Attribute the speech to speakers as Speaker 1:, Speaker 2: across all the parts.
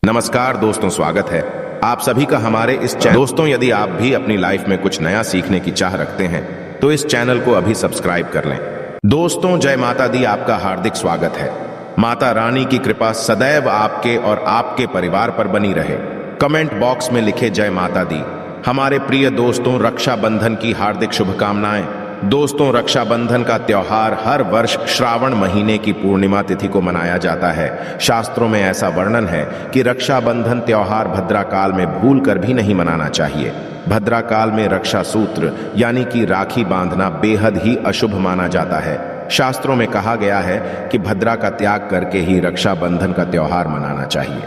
Speaker 1: नमस्कार दोस्तों, स्वागत है आप सभी का हमारे इस चैनल। दोस्तों, यदि आप भी अपनी लाइफ में कुछ नया सीखने की चाह रखते हैं तो इस चैनल को अभी सब्सक्राइब कर लें। दोस्तों, जय माता दी, आपका हार्दिक स्वागत है। माता रानी की कृपा सदैव आपके और आपके परिवार पर बनी रहे। कमेंट बॉक्स में लिखे जय माता दी। हमारे प्रिय दोस्तों, रक्षाबंधन की हार्दिक शुभकामनाएं। दोस्तों, रक्षाबंधन का त्योहार हर वर्ष श्रावण महीने की पूर्णिमा तिथि को मनाया जाता है। शास्त्रों में ऐसा वर्णन है कि रक्षाबंधन त्योहार भद्रा काल में भूल कर भी नहीं मनाना चाहिए। भद्रा काल में रक्षा सूत्र यानी कि राखी बांधना बेहद ही अशुभ माना जाता है। शास्त्रों में कहा गया है कि भद्रा का त्याग करके ही रक्षाबंधन का त्योहार मनाना चाहिए।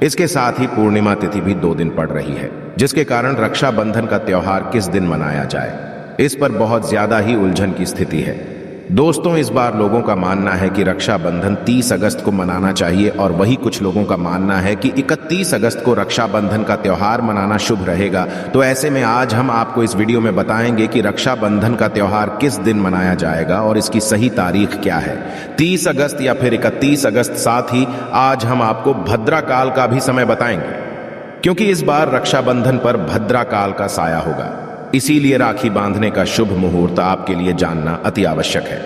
Speaker 1: इसके साथ ही पूर्णिमा तिथि भी 2 दिन पड़ रही है, जिसके कारण रक्षाबंधन का त्योहार किस दिन मनाया जाए, इस पर बहुत ज्यादा ही उलझन की स्थिति है। दोस्तों, इस बार लोगों का मानना है कि रक्षाबंधन 30 अगस्त को मनाना चाहिए और वही कुछ लोगों का मानना है कि 31 अगस्त को रक्षाबंधन का त्योहार मनाना शुभ रहेगा। तो ऐसे में आज हम आपको इस वीडियो में बताएंगे कि रक्षाबंधन का त्योहार किस दिन मनाया जाएगा और इसकी सही तारीख क्या है, 30 अगस्त या फिर 31 अगस्त। साथ ही आज हम आपको भद्रा काल का भी समय बताएंगे, क्योंकि इस बार रक्षाबंधन पर भद्रा काल का साया होगा। इसीलिए राखी बांधने का शुभ मुहूर्त आपके लिए जानना अति आवश्यक है।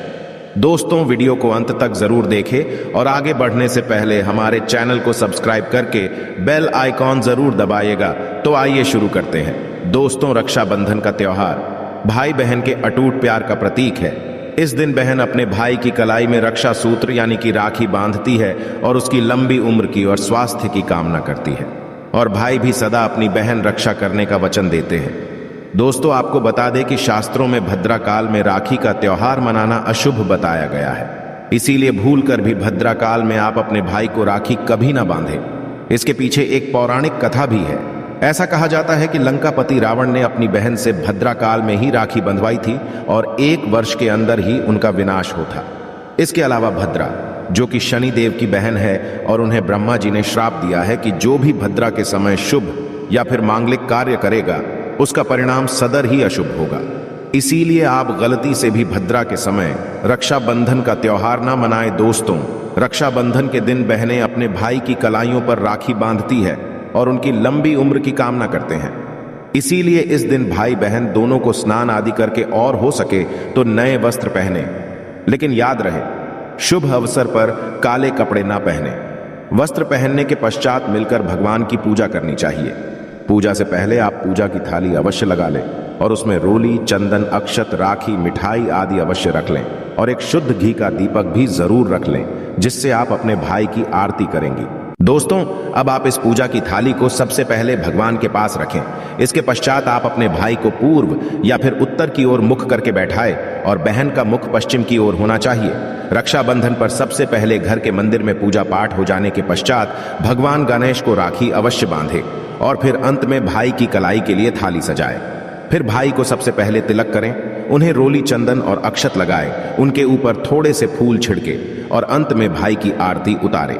Speaker 1: दोस्तों, वीडियो को अंत तक जरूर देखें और आगे बढ़ने से पहले हमारे चैनल को सब्सक्राइब करके बेल आइकॉन जरूर दबाइएगा। तो आइए शुरू करते हैं। दोस्तों, रक्षाबंधन का त्योहार भाई बहन के अटूट प्यार का प्रतीक है। इस दिन बहन अपने भाई की कलाई में रक्षा सूत्र यानी कि राखी बांधती है और उसकी लंबी उम्र की और स्वास्थ्य की कामना करती है, और भाई भी सदा अपनी बहन रक्षा करने का वचन देते हैं। दोस्तों, आपको बता दें कि शास्त्रों में भद्रा काल में राखी का त्योहार मनाना अशुभ बताया गया है। इसीलिए भूलकर भी भद्रा काल में आप अपने भाई को राखी कभी ना बांधें। इसके पीछे एक पौराणिक कथा भी है। ऐसा कहा जाता है कि लंकापति रावण ने अपनी बहन से भद्रा काल में ही राखी बंधवाई थी और 1 वर्ष के अंदर ही उनका विनाश होता। इसके अलावा भद्रा, जो कि शनि देव की बहन है, और उन्हें ब्रह्मा जी ने श्राप दिया है कि जो भी भद्रा के समय शुभ या फिर मांगलिक कार्य करेगा उसका परिणाम सदर ही अशुभ होगा। इसीलिए आप गलती से भी भद्रा के समय रक्षाबंधन का त्योहार ना मनाएं। दोस्तों, रक्षाबंधन के दिन बहनें अपने भाई की कलाइयों पर राखी बांधती है और उनकी लंबी उम्र की कामना करते हैं। इसीलिए इस दिन भाई बहन दोनों को स्नान आदि करके और हो सके तो नए वस्त्र पहने, लेकिन याद रहे शुभ अवसर पर काले कपड़े ना पहने। वस्त्र पहनने के पश्चात मिलकर भगवान की पूजा करनी चाहिए। पूजा से पहले आप पूजा की थाली अवश्य लगा लें और उसमें रोली, चंदन, अक्षत, राखी, मिठाई आदि अवश्य रख लें और एक शुद्ध घी का दीपक भी जरूर रख लें, जिससे आप अपने भाई की आरती करेंगी। दोस्तों, अब आप इस पूजा की थाली को सबसे पहले भगवान के पास रखें। इसके पश्चात आप अपने भाई को पूर्व या फिर उत्तर की ओर मुख करके बैठाएं और बहन का मुख पश्चिम की ओर होना चाहिए। रक्षाबंधन पर सबसे पहले घर के मंदिर में पूजा पाठ हो जाने के पश्चात भगवान गणेश को राखी अवश्य बांधे और फिर अंत में भाई की कलाई के लिए थाली सजाएं। फिर भाई को सबसे पहले तिलक करें, उन्हें रोली, चंदन और अक्षत लगाएं, उनके ऊपर थोड़े से फूल छिड़के और अंत में भाई की आरती उतारें।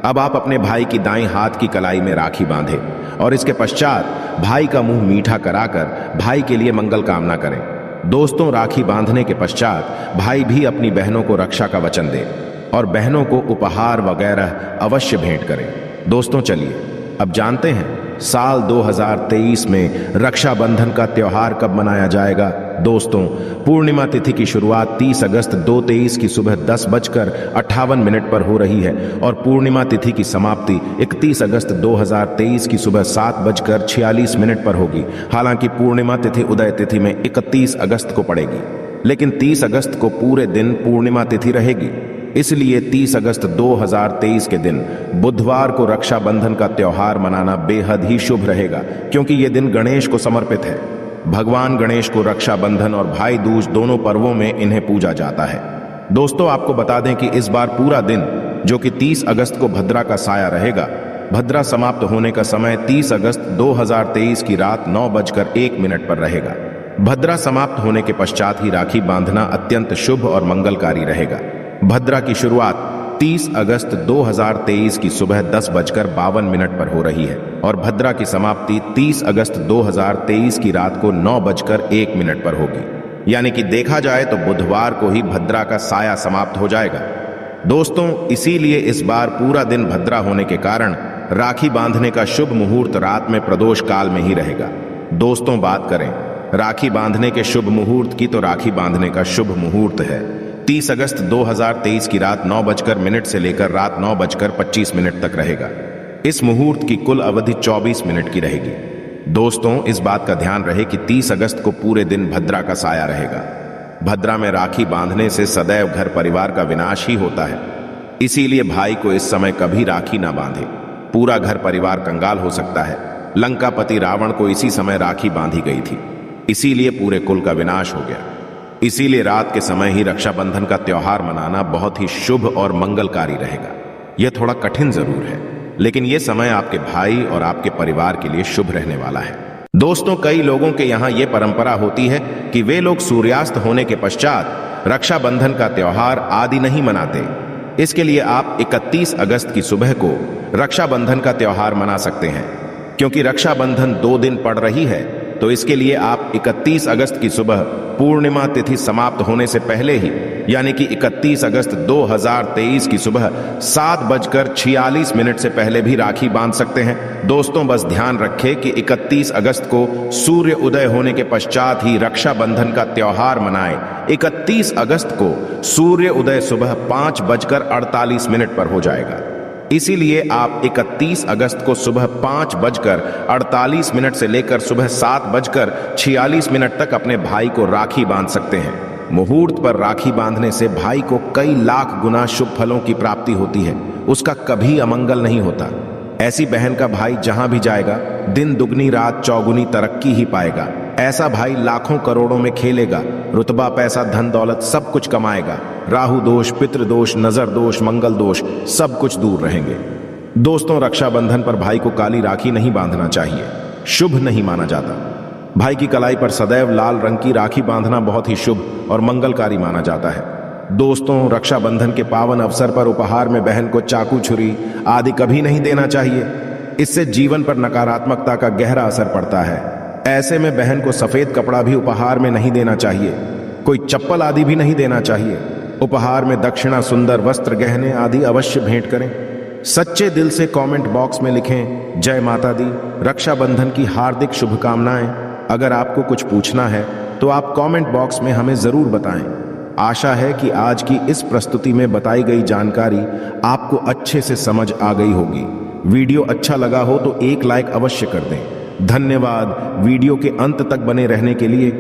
Speaker 1: अब आप अपने भाई की दाईं हाथ की कलाई में राखी बांधें और इसके पश्चात भाई का मुंह मीठा कराकर भाई के लिए मंगल कामना करें। दोस्तों, राखी बांधने के पश्चात भाई भी अपनी बहनों को रक्षा का वचन दे और बहनों को उपहार वगैरह अवश्य भेंट करें। दोस्तों, चलिए अब जानते हैं साल 2023 में रक्षाबंधन का त्योहार कब मनाया जाएगा। दोस्तों, पूर्णिमा तिथि की शुरुआत 30 अगस्त 2023 की सुबह 10:58 पर हो रही है और पूर्णिमा तिथि की समाप्ति 31 अगस्त 2023 की सुबह 7:46 पर होगी। हालांकि पूर्णिमा तिथि उदय तिथि में 31 अगस्त को पड़ेगी, लेकिन 30 अगस्त को पूरे दिन पूर्णिमा तिथि रहेगी। इसलिए 30 अगस्त 2023 के दिन बुधवार को रक्षाबंधन का त्योहार मनाना बेहद ही शुभ रहेगा, क्योंकि ये दिन गणेश को समर्पित है। भगवान गणेश को रक्षाबंधन और भाई दूज दोनों पर्वों में इन्हें पूजा जाता है। दोस्तों, आपको बता दें कि इस बार पूरा दिन, जो कि 30 अगस्त को भद्रा का साया रहेगा, भद्रा समाप्त होने का समय 30 अगस्त 2023 की रात 9:01 पर रहेगा। भद्रा समाप्त होने के पश्चात ही राखी बांधना अत्यंत शुभ और मंगलकारी रहेगा। भद्रा की शुरुआत 30 अगस्त 2023 की सुबह 10:52 पर हो रही है और भद्रा की समाप्ति 30 अगस्त 2023 की रात को 9:01 पर होगी। यानी कि देखा जाए तो बुधवार को ही भद्रा का साया समाप्त हो जाएगा। दोस्तों, इसीलिए इस बार पूरा दिन भद्रा होने के कारण राखी बांधने का शुभ मुहूर्त रात में प्रदोष काल में ही रहेगा। दोस्तों, बात करें राखी बांधने के शुभ मुहूर्त की, तो राखी बांधने का शुभ मुहूर्त है 30 अगस्त 2023 की रात 9:00 से लेकर रात 9:25 तक रहेगा। इस मुहूर्त की कुल अवधि 24 मिनट की रहेगी। दोस्तों, इस बात का ध्यान रहे कि 30 अगस्त को पूरे दिन भद्रा का साया रहेगा। भद्रा में राखी बांधने से सदैव घर परिवार का विनाश ही होता है। इसीलिए भाई को इस समय कभी राखी ना बांधे, पूरा घर परिवार कंगाल हो सकता है। लंकापति रावण को इसी समय राखी बांधी गई थी, इसीलिए पूरे कुल का विनाश हो गया। इसीलिए रात के समय ही रक्षाबंधन का त्योहार मनाना बहुत ही शुभ और मंगलकारी रहेगा। यह थोड़ा कठिन जरूर है, लेकिन यह समय आपके भाई और आपके परिवार के लिए शुभ रहने वाला है। दोस्तों, कई लोगों के यहाँ यह परंपरा होती है कि वे लोग सूर्यास्त होने के पश्चात रक्षाबंधन का त्योहार आदि नहीं मनाते। इसके लिए आप 31 अगस्त की सुबह को रक्षाबंधन का त्योहार मना सकते हैं। क्योंकि रक्षाबंधन 2 दिन पड़ रही है, तो इसके लिए आप 31 अगस्त की सुबह पूर्णिमा तिथि समाप्त होने से पहले ही, यानी कि 31 अगस्त 2023 की सुबह 7:46 से पहले भी राखी बांध सकते हैं। दोस्तों, बस ध्यान रखें कि 31 अगस्त को सूर्य उदय होने के पश्चात ही रक्षाबंधन का त्योहार मनाएं। 31 अगस्त को सूर्य उदय सुबह 5:48 पर हो जाएगा। इसीलिए आप 31 अगस्त को सुबह 5:48 से लेकर सुबह 7:46 तक अपने भाई को राखी बांध सकते हैं। मुहूर्त पर राखी बांधने से भाई को कई लाख गुना शुभ फलों की प्राप्ति होती है, उसका कभी अमंगल नहीं होता। ऐसी बहन का भाई जहां भी जाएगा, दिन दुगनी रात चौगुनी तरक्की ही पाएगा। ऐसा भाई लाखों करोड़ों में खेलेगा, रुतबा पैसा धन दौलत सब कुछ कमाएगा। राहु दोष, पितृ दोष, नजर दोष, मंगल दोष सब कुछ दूर रहेंगे। दोस्तों, रक्षाबंधन पर भाई को काली राखी नहीं बांधना चाहिए, शुभ नहीं माना जाता। भाई की कलाई पर सदैव लाल रंग की राखी बांधना बहुत ही शुभ और मंगलकारी माना जाता है। दोस्तों, रक्षाबंधन के पावन अवसर पर उपहार में बहन को चाकू, छुरी आदि कभी नहीं देना चाहिए। इससे जीवन पर नकारात्मकता का गहरा असर पड़ता है। ऐसे में बहन को सफेद कपड़ा भी उपहार में नहीं देना चाहिए, कोई चप्पल आदि भी नहीं देना चाहिए। उपहार में दक्षिणा, सुंदर वस्त्र, गहने आदि अवश्य भेंट करें। सच्चे दिल से कमेंट बॉक्स में लिखें जय माता दी, रक्षाबंधन की हार्दिक शुभकामनाएं। अगर आपको कुछ पूछना है तो आप कमेंट बॉक्स में हमें जरूर बताएं। आशा है कि आज की इस प्रस्तुति में बताई गई जानकारी आपको अच्छे से समझ आ गई होगी। वीडियो अच्छा लगा हो तो एक लाइक अवश्य कर दें। धन्यवाद वीडियो के अंत तक बने रहने के लिए।